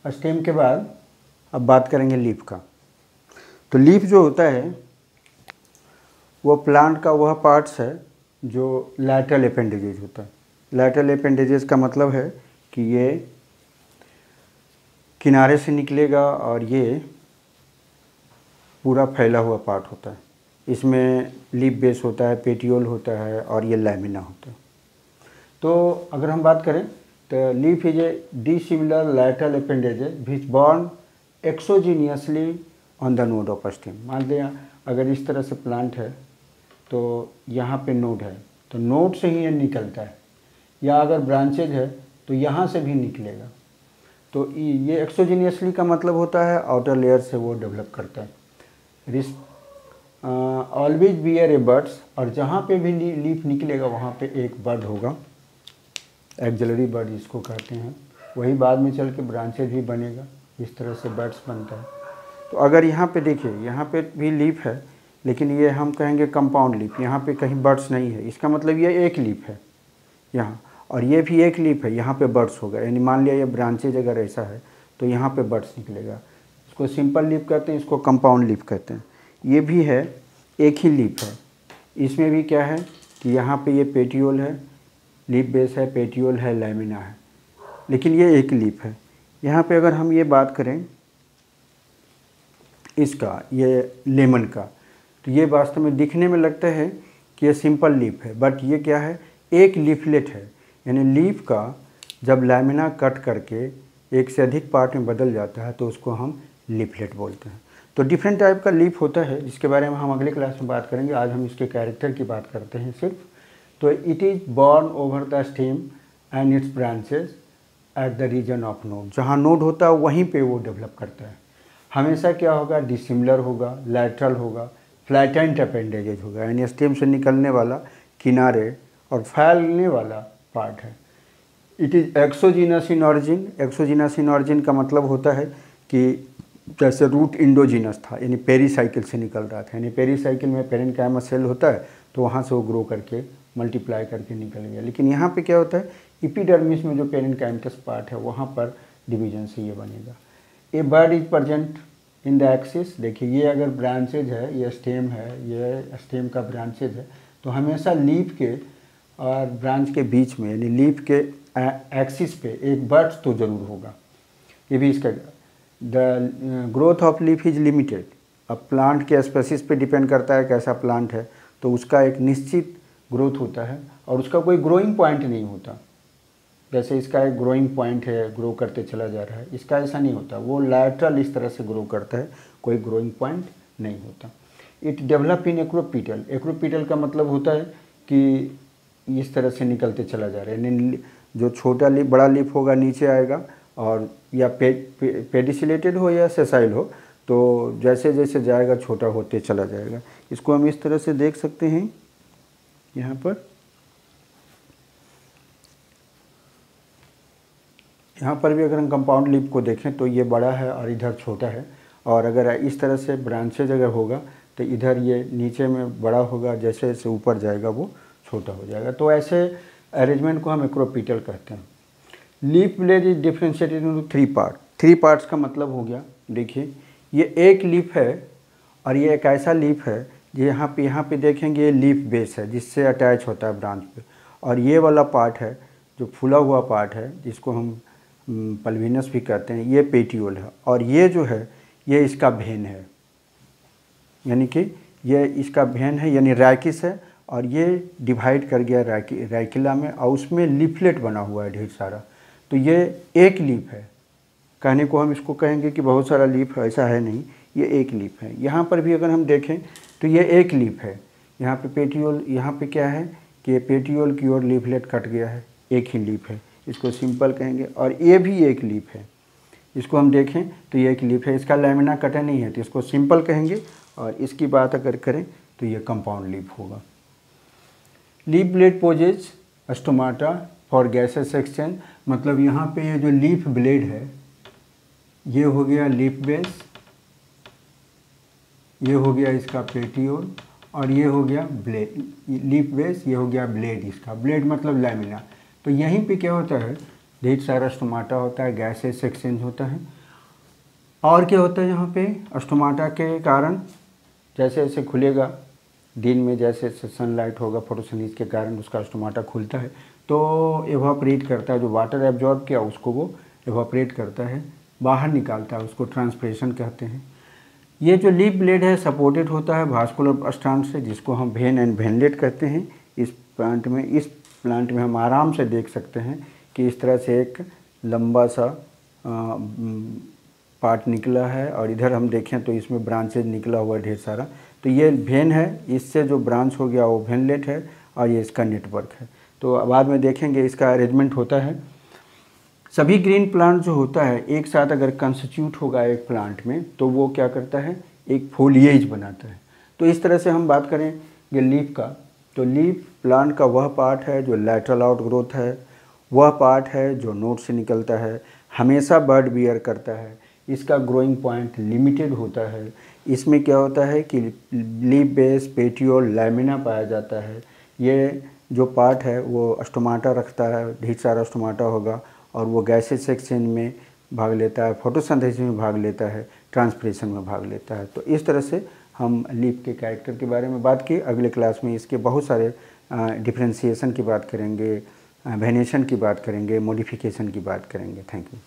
Stem के बाद अब बात करेंगे लीफ का। तो लीफ जो होता है वो प्लांट का वह पार्ट्स है जो लैटरल एपेंडेजेज होता है। लैटरल एपेंडेजेस का मतलब है कि ये किनारे से निकलेगा और ये पूरा फैला हुआ पार्ट होता है। इसमें लीफ बेस होता है, पेटियोल होता है और ये लैमिना होता है। तो अगर हम बात करें तो leaf is a dissimilar lateral appendages which born exogenously on the node of stem. मान लिया अगर इस तरह से प्लांट है तो यहाँ पे नोड है तो नोड से ही ये निकलता है, या अगर ब्रांचेज है तो यहाँ से भी निकलेगा। तो ये एक्सोजीनियसली का मतलब होता है आउटर लेयर से वो डेवलप करता है। ऑलवेज बियर ए बर्ड्स, और जहाँ पे भी लीफ निकलेगा वहाँ पे एक बर्ड होगा, एक्सिलरी बर्ड जिसको कहते हैं। वही बाद में चल के ब्रांचेज भी बनेगा, इस तरह से बर्ड्स बनता है। तो अगर यहाँ पे देखिए यहाँ पे भी लीफ है लेकिन ये हम कहेंगे कंपाउंड लीफ, यहाँ पे कहीं बर्ड्स नहीं है, इसका मतलब ये एक लीफ है यहाँ, और ये भी एक लीफ है, यहाँ पे बर्ड्स होगा। यानी मान लिया ये ब्रांचेज अगर ऐसा है तो यहाँ पे बर्ड्स निकलेगा। इसको सिंपल लीफ कहते हैं, इसको कंपाउंड लीफ कहते हैं। ये भी है, एक ही लीफ है। इसमें भी क्या है कि यहाँ पे ये पेटियोल है, लीफ बेस है, पेटियोल है, लैमिना है, लेकिन ये एक लीफ है। यहाँ पे अगर हम ये बात करें इसका, ये लेमन का, तो ये वास्तव में दिखने में लगता है कि ये सिंपल लीफ है, बट ये क्या है, एक लीफलेट है। यानी लीफ का जब लैमिना कट करके एक से अधिक पार्ट में बदल जाता है तो उसको हम लीफलेट बोलते हैं। तो डिफरेंट टाइप का लीफ होता है जिसके बारे में हम अगले क्लास में बात करेंगे। आज हम इसके कैरेक्टर की बात करते हैं सिर्फ। तो it is born over the stem and its branches at the region of node. जहाँ नोड होता है वहीं पे वो डेवलप करता है। हमेशा क्या होगा, डिसिमिलर होगा, लैटरल होगा, फ्लैटेंट अपेंडेजेज होगा, यानी स्टेम से निकलने वाला किनारे और फैलने वाला पार्ट है। It is exogenous in origin. Exogenous in origin का मतलब होता है कि जैसे रूट इंडोजीनस था, यानी पेरीसाइकिल से निकल रहा था। यानी पेरीसाइकिल में पेरेन्काइमा सेल होता है तो वहाँ से वो ग्रो करके मल्टीप्लाई करके निकल गया। लेकिन यहाँ पे क्या होता है, एपिडर्मिस में जो पेरेन्काइमस पार्ट है वहाँ पर डिवीजन से ये बनेगा। A bird is present in the axis. देखिए ये अगर ब्रांचेज है, ये स्टेम है, ये स्टेम का ब्रांचेज है, तो हमेशा लीफ के और ब्रांच के बीच में यानी लीफ के एक्सिस पे एक बर्ड तो ज़रूर होगा। ये भी इसका the growth of leaf is limited. अब प्लांट के स्पेसिस पे डिपेंड करता है कैसा प्लांट है, तो उसका एक निश्चित ग्रोथ होता है और उसका कोई ग्रोइंग पॉइंट नहीं होता। जैसे इसका एक ग्रोइंग पॉइंट है, ग्रो करते चला जा रहा है, इसका ऐसा नहीं होता। वो लैटरल इस तरह से ग्रो करता है, कोई ग्रोइंग पॉइंट नहीं होता। It develop in एक्रोपीटल। एक्रोपीटल का मतलब होता है कि इस तरह से निकलते चला जा रहा है, यानी जो छोटा लीफ बड़ा लीफ होगा नीचे आएगा, और या पेडिसिलेटेड हो या सेसाइल हो, तो जैसे जैसे जाएगा छोटा होते चला जाएगा। इसको हम इस तरह से देख सकते हैं। यहाँ पर भी अगर हम कंपाउंड लीफ को देखें तो ये बड़ा है और इधर छोटा है, और अगर इस तरह से ब्रांचेज अगर होगा तो इधर ये नीचे में बड़ा होगा, जैसे जैसे ऊपर जाएगा वो छोटा हो जाएगा। तो ऐसे अरेंजमेंट को हम एक्रोपीटल कहते हैं। Leaf blade is differentiated into 3 part. 3 parts का मतलब हो गया, देखिए ये एक लीफ है और ये एक ऐसा लीफ है यहाँ पे देखेंगे ये लीफ बेस है जिससे अटैच होता है ब्रांच पे, और ये वाला पार्ट है जो फूला हुआ पार्ट है जिसको हम पल्विनस भी कहते हैं, ये पेटियोल है, और ये जो है ये इसका भेन है, यानी कि ये इसका भेन है, यानी रैकिस है, और ये डिवाइड कर गया रैकिला में, और उसमें लीफलेट बना हुआ है ढेर सारा। तो ये एक लीफ है। कहने को हम इसको कहेंगे कि बहुत सारा लीफ है, ऐसा है नहीं, ये एक लीफ है। यहाँ पर भी अगर हम देखें तो ये एक लीफ है। यहाँ पे पेटियोल, यहाँ पे क्या है कि ये पेटियोल की ओर लीफलेट कट गया है, एक ही लीफ है, इसको सिंपल कहेंगे। और ये भी एक लीफ है, इसको हम देखें तो ये एक लीफ है, इसका लैमिना कटा नहीं है तो इसको सिंपल कहेंगे। और इसकी बात अगर करें तो ये कंपाउंड लीफ होगा। Leaf blade poses stomata for gases exchange. मतलब यहाँ पे ये जो लीफ ब्लेड है ये हो गया लीफ बेस, ये हो गया इसका पेटियोल, और ये हो गया ब्लेड, लीफ बेस, ये हो गया ब्लेड। इसका ब्लेड मतलब लैमिना। तो यहीं पे क्या होता है ढेर सारा स्टोमाटा होता है, गैसेस एक्सचेंज होता है। और क्या होता है यहाँ पे स्टोमाटा के कारण, जैसे जैसे खुलेगा दिन में, जैसे जैसे सनलाइट होगा फोटोसिंथेसिस के कारण उसका स्टोमाटा खुलता है तो एवापोरेट करता है, जो वाटर एब्जॉर्ब किया उसको वो एवापोरेट करता है, बाहर निकालता है, उसको ट्रांसपिरेशन कहते हैं। ये जो लिप ब्लेड है सपोर्टेड होता है वास्कुलर स्ट्रैंड से, जिसको हम वेन एंड वेनलेट कहते हैं। इस प्लांट में हम आराम से देख सकते हैं कि इस तरह से एक लंबा सा पार्ट निकला है, और इधर हम देखें तो इसमें ब्रांचेज निकला हुआ है ढेर सारा। तो ये वेन है, इससे जो ब्रांच हो गया वो वेनलेट है, और ये इसका नेटवर्क है। तो बाद में देखेंगे इसका अरेंजमेंट होता है। सभी ग्रीन प्लांट जो होता है एक साथ अगर कंस्टिट्यूट होगा एक प्लांट में तो वो क्या करता है, एक फोलिएज बनाता है। तो इस तरह से हम बात करेंगे लीफ का, तो लीफ प्लांट का वह पार्ट है जो लैटरल आउट ग्रोथ है, वह पार्ट है जो नोड से निकलता है, हमेशा बर्ड बियर करता है, इसका ग्रोइंग पॉइंट लिमिटेड होता है। इसमें क्या होता है कि लीफ बेस, पेटियोल, लैमिना पाया जाता है। ये जो पार्ट है वो स्टोमाटा रखता है, ढेर सारा स्टोमाटा होगा, और वो गैसेस एक्सचेंज में भाग लेता है, फोटोसिंथेसिस में भाग लेता है, ट्रांसपिरेशन में भाग लेता है। तो इस तरह से हम लीफ के कैरेक्टर के बारे में बात की। अगले क्लास में इसके बहुत सारे डिफरेंशिएशन की बात करेंगे, वेरिएशन की बात करेंगे, मॉडिफिकेशन की बात करेंगे। Thank you.